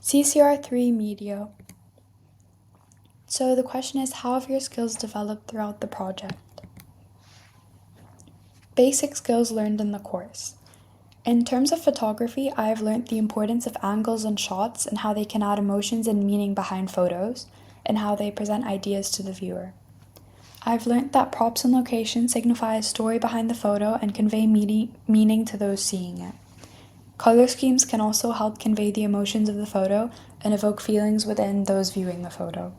CCR3 Media. So the question is, how have your skills developed throughout the project? Basic skills learned in the course. In terms of photography, I have learned the importance of angles and shots and how they can add emotions and meaning behind photos, and how they present ideas to the viewer. I've learned that props and location signify a story behind the photo and convey meaning to those seeing it. Color schemes can also help convey the emotions of the photo and evoke feelings within those viewing the photo.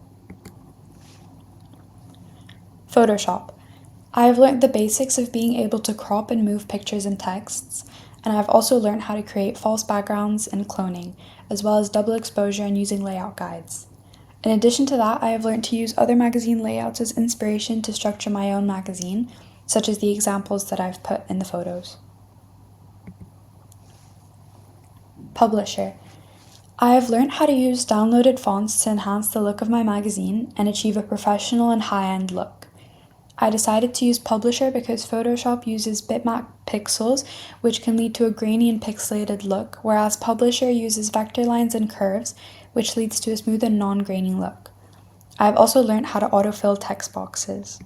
Photoshop. I have learned the basics of being able to crop and move pictures and texts, and I have also learned how to create false backgrounds and cloning, as well as double exposure and using layout guides. In addition to that, I have learned to use other magazine layouts as inspiration to structure my own magazine, such as the examples that I've put in the photos. Publisher. I have learned how to use downloaded fonts to enhance the look of my magazine and achieve a professional and high-end look. I decided to use Publisher because Photoshop uses bitmap pixels, which can lead to a grainy and pixelated look, whereas Publisher uses vector lines and curves, which leads to a smooth and non-grainy look. I have also learned how to autofill text boxes.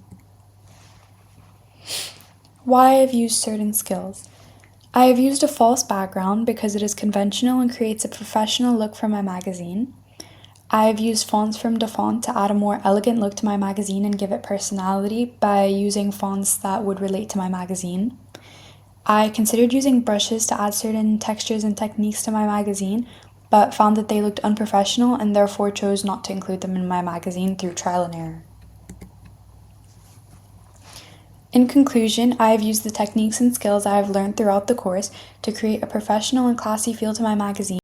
Why I have used certain skills. I have used a false background because it is conventional and creates a professional look for my magazine. I have used fonts from DaFont to add a more elegant look to my magazine and give it personality by using fonts that would relate to my magazine. I considered using brushes to add certain textures and techniques to my magazine, but found that they looked unprofessional and therefore chose not to include them in my magazine through trial and error. In conclusion, I have used the techniques and skills I have learned throughout the course to create a professional and classy feel to my magazine.